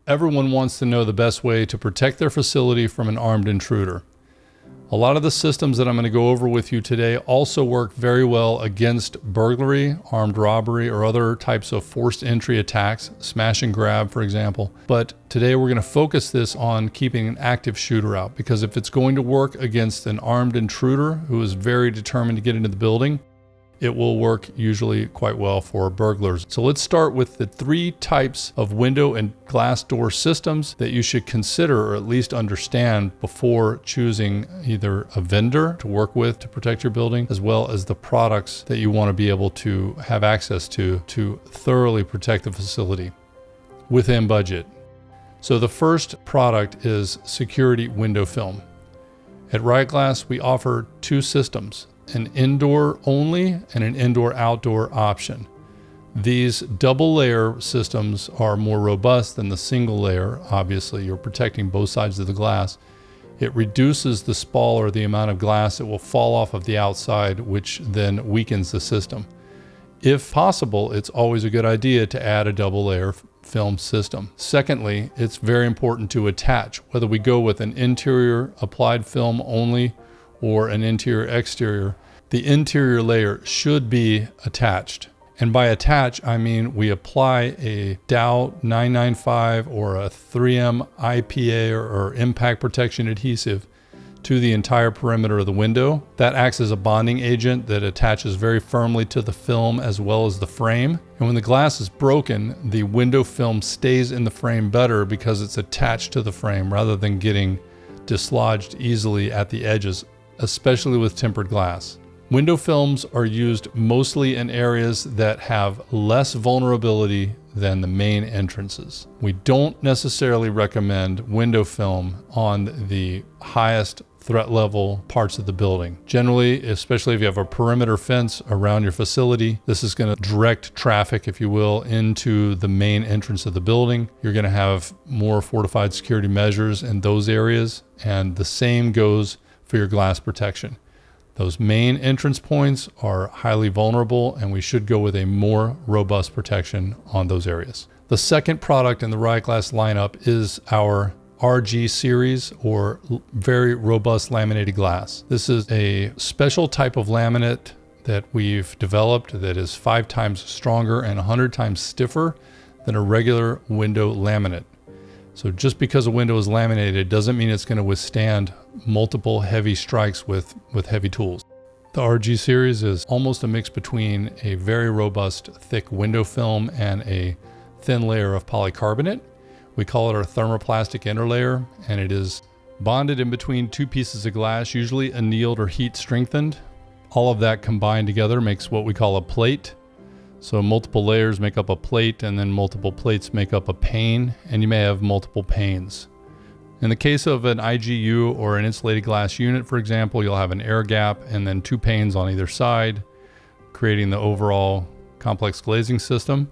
Everyone wants to know the best way to protect their facility from an armed intruder. A lot of the systems that I'm going to go over with you today also work very well against burglary, armed robbery, or other types of forced entry attacks, smash and grab, for example. But today we're going to focus this on keeping an active shooter out, because if it's going to work against an armed intruder who is very determined to get into the building, it will work usually quite well for burglars. So let's start with the 3 types of window and glass door systems that you should consider or at least understand before choosing either a vendor to work with to protect your building, as well as the products that you want to be able to have access to thoroughly protect the facility within budget. So the first product is security window film. At Riot Glass, we offer 2 systems: an indoor only and an indoor-outdoor option. These double layer systems are more robust than the single layer. Obviously, you're protecting both sides of the glass. It reduces the spall, or the amount of glass that will fall off of the outside, which then weakens the system. If possible, it's always a good idea to add a double layer film system. Secondly, it's very important to attach, whether we go with an interior applied film only or an interior exterior. The interior layer should be attached. And by attach, I mean we apply a Dow 995 or a 3M IPA or impact protection adhesive to the entire perimeter of the window. That acts as a bonding agent that attaches very firmly to the film as well as the frame. And when the glass is broken, the window film stays in the frame better because it's attached to the frame rather than getting dislodged easily at the edges, especially with tempered glass. Window films are used mostly in areas that have less vulnerability than the main entrances. We don't necessarily recommend window film on the highest threat level parts of the building. Generally, especially if you have a perimeter fence around your facility, this is going to direct traffic, if you will, into the main entrance of the building. You're going to have more fortified security measures in those areas, and the same goes for your glass protection. Those main entrance points are highly vulnerable, and we should go with a more robust protection on those areas. The second product in the Riot Glass lineup is our RG series, or very robust laminated glass. This is a special type of laminate that we've developed that is 5 times stronger and 100 times stiffer than a regular window laminate. So just because a window is laminated doesn't mean it's going to withstand multiple heavy strikes with heavy tools. The RG series is almost a mix between a very robust thick window film and a thin layer of polycarbonate. We call it our thermoplastic interlayer, and it is bonded in between 2 pieces of glass, usually annealed or heat strengthened. All of that combined together makes what we call a plate. So multiple layers make up a plate, and then multiple plates make up a pane, and you may have multiple panes. In the case of an IGU or an insulated glass unit, for example, you'll have an air gap and then 2 panes on either side, creating the overall complex glazing system.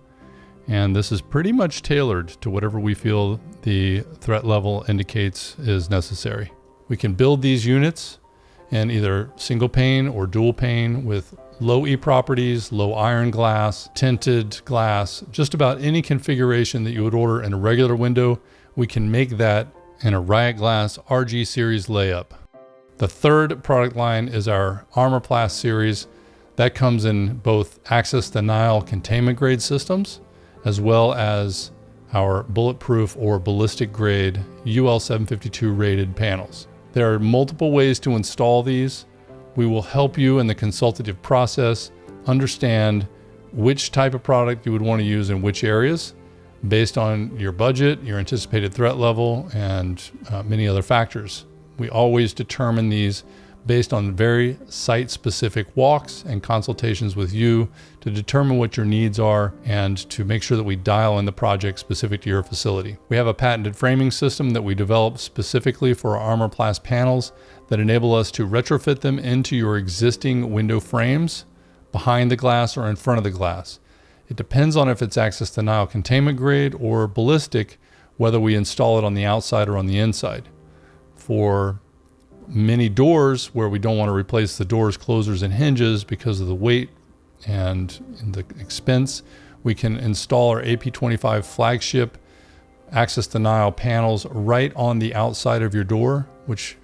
And this is pretty much tailored to whatever we feel the threat level indicates is necessary. We can build these units in either single pane or dual pane with low E properties, low iron glass, tinted glass, just about any configuration that you would order in a regular window, we can make that in a Riot Glass RG series layup. The third product line is our Armorplast series. That comes in both access denial containment grade systems, as well as our bulletproof or ballistic grade UL 752 rated panels. There are multiple ways to install these. We will help you in the consultative process understand which type of product you would want to use in which areas based on your budget, your anticipated threat level, and many other factors. We always determine these based on very site-specific walks and consultations with you to determine what your needs are and to make sure that we dial in the project specific to your facility. We have a patented framing system that we developed specifically for our Armorplast panels that enable us to retrofit them into your existing window frames behind the glass or in front of the glass. It depends on if it's access denial containment grade or ballistic, whether we install it on the outside or on the inside. For many doors where we don't want to replace the doors, closers, and hinges because of the weight and the expense, we can install our AP25 flagship access denial panels right on the outside of your door, which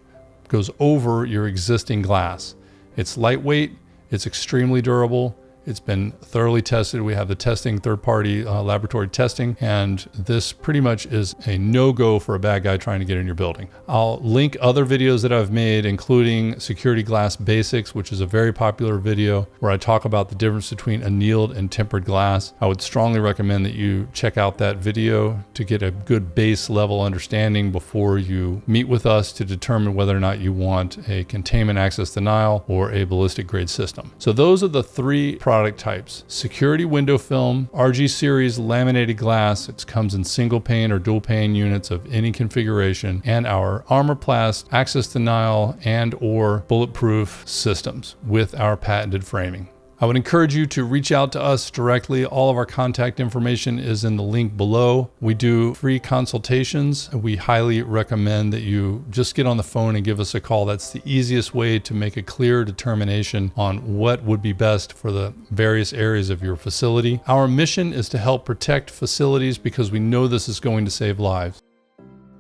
goes over your existing glass. It's lightweight, it's extremely durable. It's been thoroughly tested. We have the testing, third-party laboratory testing, and this pretty much is a no-go for a bad guy trying to get in your building. I'll link other videos that I've made, including Security Glass Basics, which is a very popular video where I talk about the difference between annealed and tempered glass. I would strongly recommend that you check out that video to get a good base level understanding before you meet with us to determine whether or not you want a containment access denial or a ballistic grade system. So those are the three product types: security window film, RG series laminated glass. It comes in single pane or dual pane units of any configuration, and our Armorplast access denial and or bulletproof systems with our patented framing. I would encourage you to reach out to us directly. All of our contact information is in the link below. We do free consultations. We highly recommend that you just get on the phone and give us a call. That's the easiest way to make a clear determination on what would be best for the various areas of your facility. Our mission is to help protect facilities because we know this is going to save lives.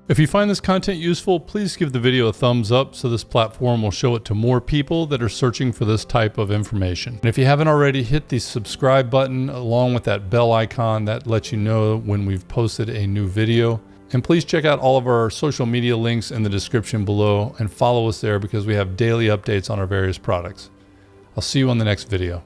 If you find this content useful, please give the video a thumbs up so this platform will show it to more people that are searching for this type of information. And if you haven't already, hit the subscribe button along with that bell icon that lets you know when we've posted a new video. And please check out all of our social media links in the description below and follow us there because we have daily updates on our various products. I'll see you on the next video.